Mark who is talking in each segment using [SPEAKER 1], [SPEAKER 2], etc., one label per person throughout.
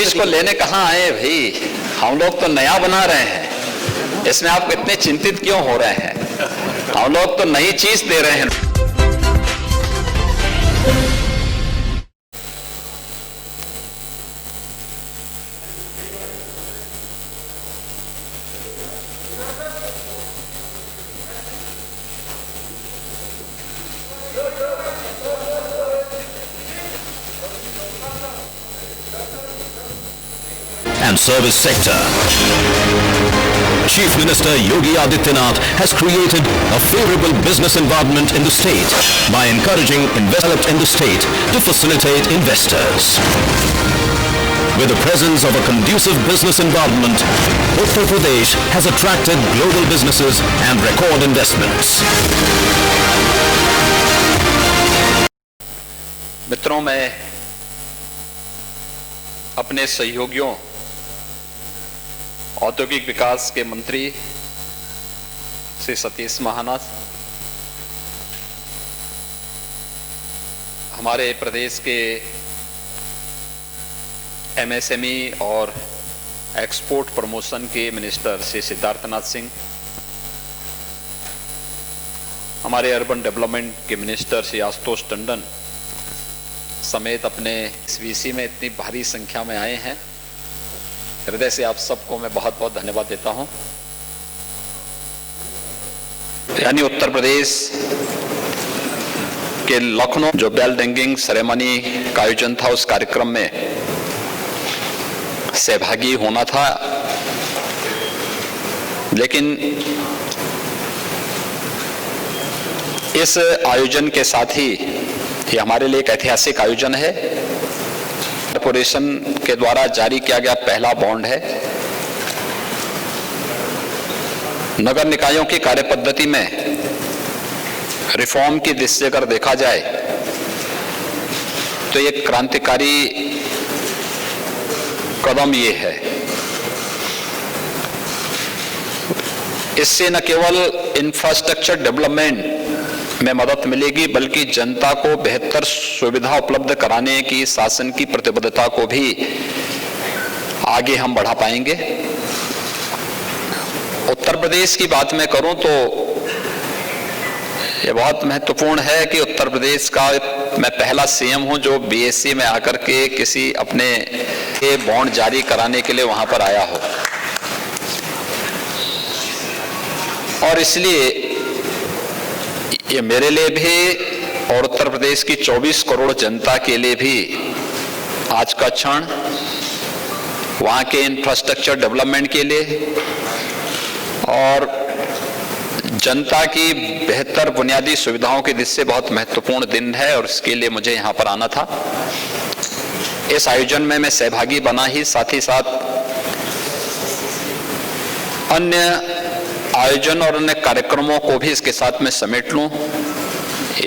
[SPEAKER 1] इसको लेने कहाँ आए भाई? हम लोग तो नया बना रहे हैं, इसमें आप इतने चिंतित क्यों हो रहे हैं? हम लोग तो नई चीज दे रहे हैं।
[SPEAKER 2] And service sector. Chief Minister Yogi Adityanath has created a favorable business environment in the state by encouraging investment in the state to facilitate investors. With the presence of a conducive business environment, Uttar Pradesh has attracted global businesses and record investments.
[SPEAKER 1] मित्रों, मैं अपने सहयोगियों औद्योगिक विकास के मंत्री श्री सतीश महाना, हमारे प्रदेश के MSME और एक्सपोर्ट प्रमोशन के मिनिस्टर श्री सिद्धार्थनाथ सिंह, हमारे अर्बन डेवलपमेंट के मिनिस्टर श्री आशुतोष टंडन समेत अपने इस वीसी में इतनी भारी संख्या में आए हैं, हृदय से आप सबको मैं बहुत बहुत धन्यवाद देता हूं। यानी उत्तर प्रदेश के लखनऊ जो बेल रिंगिंग सेरेमनी का आयोजन था, उस कार्यक्रम में सहभागी होना था, लेकिन इस आयोजन के साथ ही ये हमारे लिए एक ऐतिहासिक आयोजन है। कॉर्पोरेशन के द्वारा जारी किया गया पहला बॉन्ड है। नगर निकायों की कार्यपद्धति में रिफॉर्म की दृष्टि से अगर देखा जाए तो एक क्रांतिकारी कदम ये है। इससे न केवल इंफ्रास्ट्रक्चर डेवलपमेंट में मदद मिलेगी, बल्कि जनता को बेहतर सुविधा उपलब्ध कराने की शासन की प्रतिबद्धता को भी आगे हम बढ़ा पाएंगे। उत्तर प्रदेश की बात मैं करूं तो ये बहुत महत्वपूर्ण है कि उत्तर प्रदेश का मैं पहला सीएम हूं जो बीएससी में आकर के किसी अपने बॉन्ड जारी कराने के लिए वहां पर आया हो, और इसलिए ये मेरे लिए भी और उत्तर प्रदेश की 24 करोड़ जनता के लिए भी आज का क्षण वहां के इंफ्रास्ट्रक्चर डेवलपमेंट के लिए और जनता की बेहतर बुनियादी सुविधाओं की दृष्टि से बहुत महत्वपूर्ण दिन है, और इसके लिए मुझे यहां पर आना था। इस आयोजन में मैं सहभागी बना ही साथ अन्य आयोजन और अन्य कार्यक्रमों को भी इसके साथ में समेट लूं,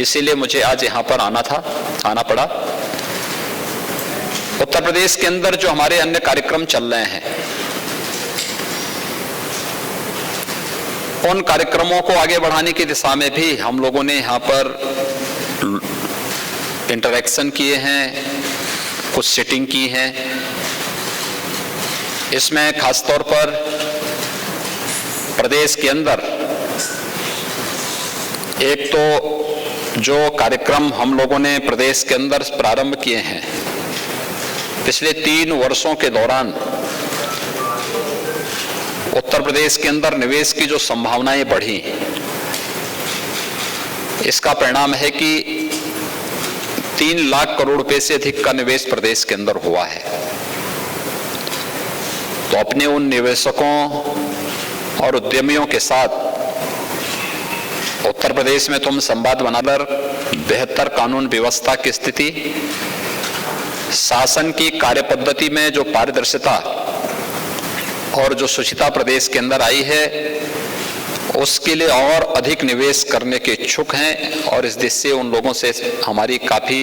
[SPEAKER 1] इसीलिए मुझे आज यहां पर आना पड़ा। उत्तर प्रदेश के अंदर जो हमारे अन्य कार्यक्रम चल रहे हैं, उन कार्यक्रमों को आगे बढ़ाने की दिशा में भी हम लोगों ने यहां पर इंटरैक्शन किए हैं, कुछ सिटिंग की है। इसमें खासतौर पर प्रदेश के अंदर एक तो जो कार्यक्रम हम लोगों ने प्रदेश के अंदर प्रारंभ किए हैं, पिछले 3 वर्षों के दौरान उत्तर प्रदेश के अंदर निवेश की जो संभावनाएं बढ़ी, इसका परिणाम है कि 3 लाख करोड़ रुपए से अधिक का निवेश प्रदेश के अंदर हुआ है। तो अपने उन निवेशकों और उद्यमियों के साथ उत्तर प्रदेश में तुम संवाद बनाकर बेहतर कानून व्यवस्था की स्थिति, शासन की कार्यपद्धति में जो पारदर्शिता और जो शुचिता प्रदेश के अंदर आई है, उसके लिए और अधिक निवेश करने के इच्छुक हैं, और इस दिशा से उन लोगों से हमारी काफी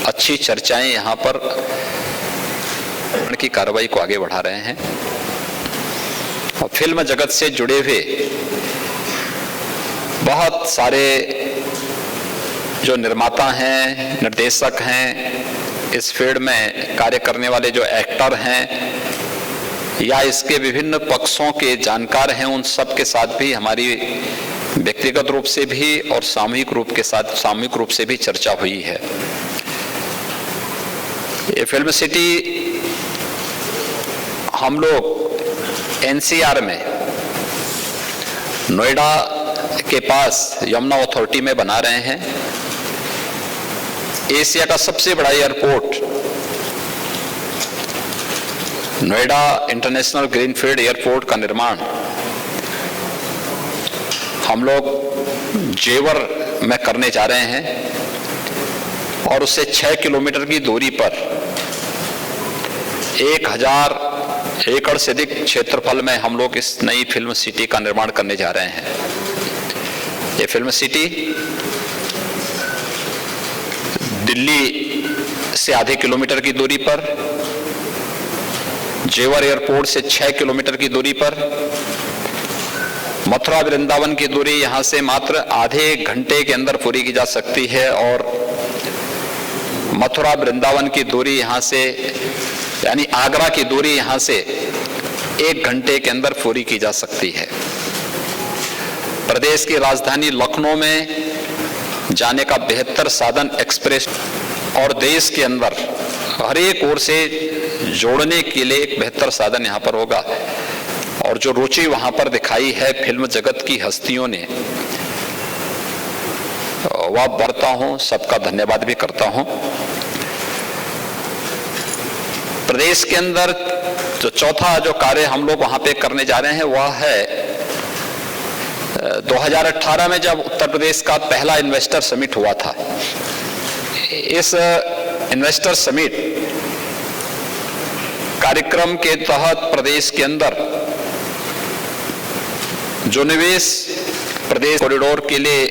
[SPEAKER 1] अच्छी चर्चाएं यहाँ पर की कार्रवाई को आगे बढ़ा रहे हैं। और फिल्म जगत से जुड़े हुए बहुत सारे जो निर्माता हैं, निर्देशक हैं, इस फील्ड में कार्य करने वाले जो एक्टर हैं या इसके विभिन्न पक्षों के जानकार हैं, उन सब के साथ भी हमारी व्यक्तिगत रूप से भी और सामूहिक रूप से भी चर्चा हुई है। ये फिल्म सिटी हम लोग एनसीआर में नोएडा के पास यमुना अथॉरिटी में बना रहे हैं। एशिया का सबसे बड़ा airport Noida international greenfield airport का निर्माण हम लोग जेवर में करने जा रहे हैं और उससे 6 किलोमीटर की दूरी पर 1000 एकड़ से अधिक क्षेत्रफल में हम लोग इस नई फिल्म सिटी का निर्माण करने जा रहे हैं। ये फिल्म सिटी दिल्ली से आधे किलोमीटर की दूरी पर, जेवर एयरपोर्ट से 6 किलोमीटर की दूरी पर, मथुरा वृंदावन की दूरी यहां से मात्र आधे घंटे के अंदर पूरी की जा सकती है और मथुरा वृंदावन की दूरी यहां से यानी आगरा की दूरी यहां से 1 घंटे के अंदर पूरी की जा सकती है। प्रदेश की राजधानी लखनऊ में जाने का बेहतर साधन एक्सप्रेस और देश के अंदर हर एक ओर से जोड़ने के लिए एक बेहतर साधन यहां पर होगा। और जो रुचि वहां पर दिखाई है फिल्म जगत की हस्तियों ने, वह बढ़ता हूं, सबका धन्यवाद भी करता हूं। प्रदेश के अंदर जो चौथा जो कार्य हम लोग वहां पे करने जा रहे हैं वह है 2018 में जब उत्तर प्रदेश का पहला इन्वेस्टर समिट हुआ था। इस इन्वेस्टर समिट कार्यक्रम के तहत प्रदेश के अंदर जो निवेश प्रदेश कॉरिडोर के लिए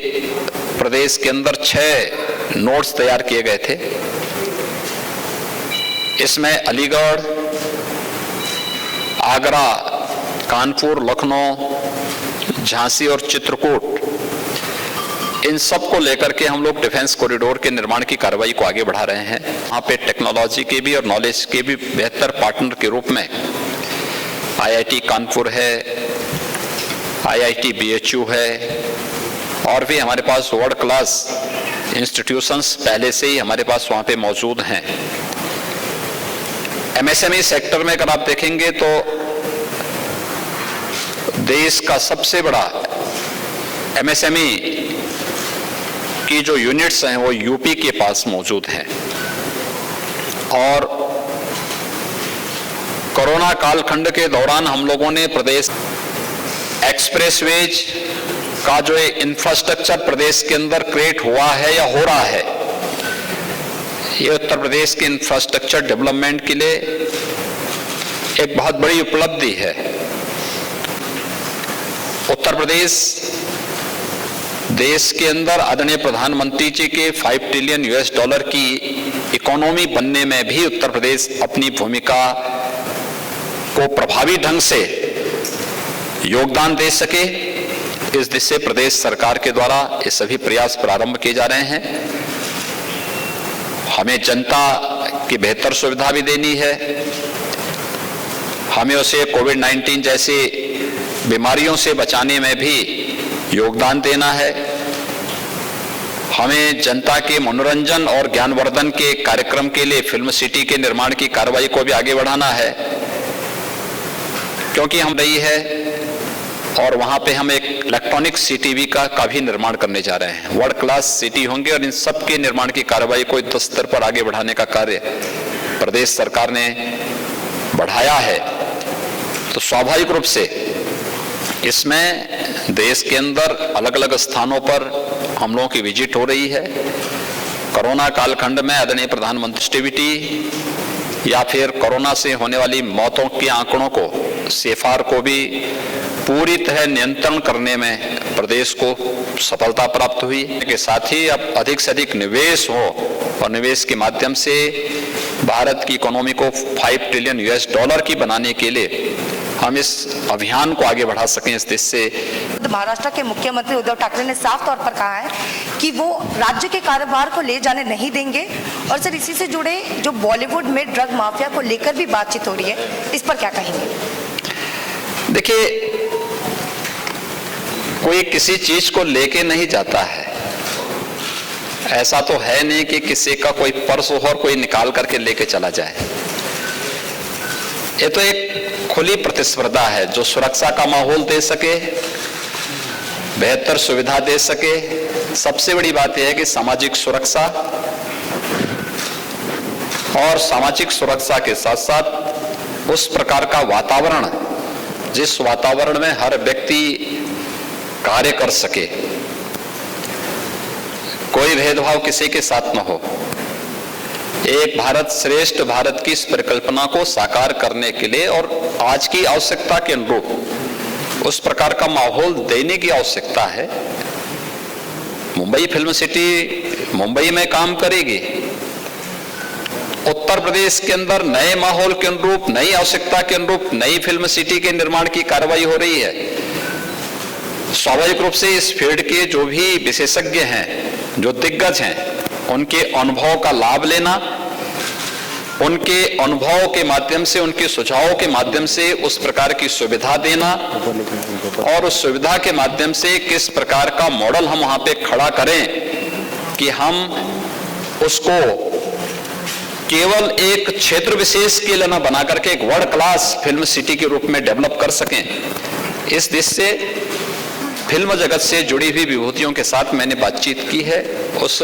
[SPEAKER 1] प्रदेश के अंदर 6 नोट्स तैयार किए गए थे। इसमें अलीगढ़, आगरा, कानपुर, लखनऊ, झांसी और चित्रकूट, इन सब को लेकर के हम लोग डिफेंस कॉरिडोर के निर्माण की कार्रवाई को आगे बढ़ा रहे हैं। वहां पे टेक्नोलॉजी के भी और नॉलेज के भी बेहतर पार्टनर के रूप में आईआईटी कानपुर है, आईआईटी बीएचयू है और भी हमारे पास वर्ल्ड क्लास इंस्टीट्यूशंस पहले से ही हमारे पास वहां पे मौजूद हैं। एमएसएमई सेक्टर में अगर आप देखेंगे तो देश का सबसे बड़ा एमएसएमई की जो यूनिट्स हैं वो यूपी के पास मौजूद हैं। और कोरोना कालखंड के दौरान हम लोगों ने प्रदेश एक्सप्रेसवेज का जो इंफ्रास्ट्रक्चर प्रदेश के अंदर क्रिएट हुआ है या हो रहा है, ये उत्तर प्रदेश के इंफ्रास्ट्रक्चर डेवलपमेंट के लिए एक बहुत बड़ी उपलब्धि है। उत्तर प्रदेश देश के अंदर आदरणीय प्रधानमंत्री जी के $5 ट्रिलियन की इकोनॉमी बनने में भी उत्तर प्रदेश अपनी भूमिका को प्रभावी ढंग से योगदान दे सके, इस दिशा से प्रदेश सरकार के द्वारा ये सभी प्रयास प्रारंभ किए जा रहे हैं। हमें जनता की बेहतर सुविधा भी देनी है, हमें उसे कोविड-19 जैसी बीमारियों से बचाने में भी योगदान देना है, हमें जनता के मनोरंजन और ज्ञानवर्धन के कार्यक्रम के लिए फिल्म सिटी के निर्माण की कार्रवाई को भी आगे बढ़ाना है, क्योंकि हम रही है और वहां पे हम एक इलेक्ट्रॉनिक सिटी का भी निर्माण करने जा रहे हैं। वर्ल्ड क्लास सिटी होंगे और इन सब के निर्माण की कार्रवाई को युद्ध स्तर पर आगे बढ़ाने का कार्य प्रदेश सरकार ने बढ़ाया है। तो स्वाभाविक रूप से इसमें देश के अंदर अलग अलग स्थानों पर हम लोगों की विजिट हो रही है। कोरोना कालखंड में आदरणीय प्रधानमंत्री एक्टिविटी या फिर कोरोना से होने वाली मौतों के आंकड़ों को, सेफार को भी पूरी तरह नियंत्रण करने में प्रदेश को सफलता प्राप्त हुई के साथ ही अब अधिक से अधिक निवेश हो और निवेश के माध्यम से भारत की इकोनॉमी को $5 ट्रिलियन की बनाने के लिए हम इस अभियान को आगे बढ़ा सकें इस देश से।
[SPEAKER 3] महाराष्ट्र के मुख्यमंत्री उद्धव ठाकरे ने साफ तौर पर कहा है कि वो राज्य के कारोबार को ले जाने नहीं देंगे, और सर इसी से जुड़े जो बॉलीवुड में ड्रग माफिया को लेकर भी बातचीत हो रही है, इस पर क्या कहेंगे?
[SPEAKER 1] देखिए, कोई किसी चीज को लेके नहीं जाता है। ऐसा तो है नहीं कि किसी का कोई पर्स और कोई निकाल करके लेके चला जाए। ये तो एक खुली प्रतिस्पर्धा है जो सुरक्षा का माहौल दे सके, बेहतर सुविधा दे सके। सबसे बड़ी बात यह है कि सामाजिक सुरक्षा, और सामाजिक सुरक्षा के साथ साथ उस प्रकार का वातावरण जिस वातावरण में हर व्यक्ति कार्य कर सके, कोई भेदभाव किसी के साथ न हो। एक भारत श्रेष्ठ भारत की इस परिकल्पना को साकार करने के लिए और आज की आवश्यकता के अनुरूप उस प्रकार का माहौल देने की आवश्यकता है। मुंबई फिल्म सिटी मुंबई में काम करेगी। उत्तर प्रदेश के अंदर नए माहौल के अनुरूप, नई आवश्यकता के अनुरूप नई फिल्म सिटी के निर्माण की कार्रवाई हो रही है। स्वाभाविक रूप से इस फील्ड के जो भी विशेषज्ञ हैं, जो दिग्गज हैं, उनके अनुभव का लाभ लेना, उनके अनुभव के माध्यम से, उनके सुझावों के माध्यम से उस प्रकार की सुविधा देना, और उस सुविधा के माध्यम से किस प्रकार का मॉडल हम वहां पे खड़ा करें कि हम उसको केवल एक क्षेत्र विशेष के लिए न बना करके एक वर्ल्ड क्लास फिल्म सिटी के रूप में डेवलप कर सकें। इस देश से फिल्म जगत से जुड़ी हुई विभूतियों के साथ मैंने बातचीत की है, उस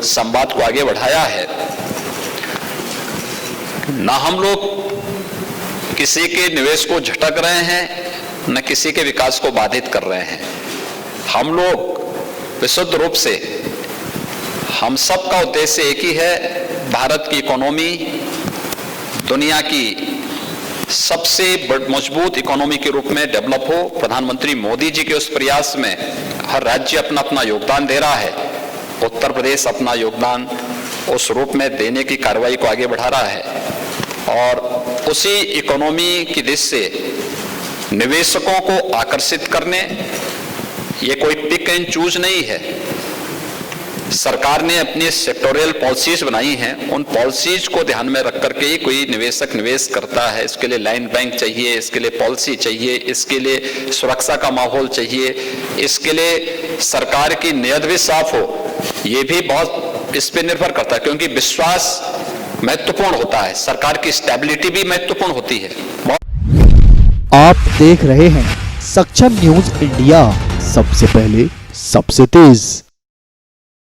[SPEAKER 1] संवाद को आगे बढ़ाया है। ना हम लोग किसी के निवेश को झटक रहे हैं, न किसी के विकास को बाधित कर रहे हैं। हम लोग विशुद्ध रूप से, हम सबका उद्देश्य एक ही है, भारत की इकोनॉमी दुनिया की सबसे मजबूत इकोनॉमी के रूप में डेवलप हो। प्रधानमंत्री मोदी जी के उस प्रयास में हर राज्य अपना अपना योगदान दे रहा है। उत्तर प्रदेश अपना योगदान उस रूप में देने की कार्रवाई को आगे बढ़ा रहा है, और उसी इकोनॉमी की दिशा से निवेशकों को आकर्षित करने, ये कोई पिक एंड चूज नहीं है। सरकार ने अपनी सेक्टोरियल पॉलिसीज बनाई हैं, उन पॉलिसीज को ध्यान में रख करके ही कोई निवेशक निवेश करता है। इसके लिए लाइन बैंक चाहिए, इसके लिए पॉलिसी चाहिए, इसके लिए सुरक्षा का माहौल चाहिए, इसके लिए सरकार की नीयत भी साफ हो। ये भी बहुत इस पे निर्भर करता है, क्योंकि विश्वास महत्वपूर्ण होता है, सरकार की स्टेबिलिटी भी महत्वपूर्ण होती है।
[SPEAKER 4] आप देख रहे हैं सक्षम न्यूज इंडिया, सबसे पहले सबसे तेज।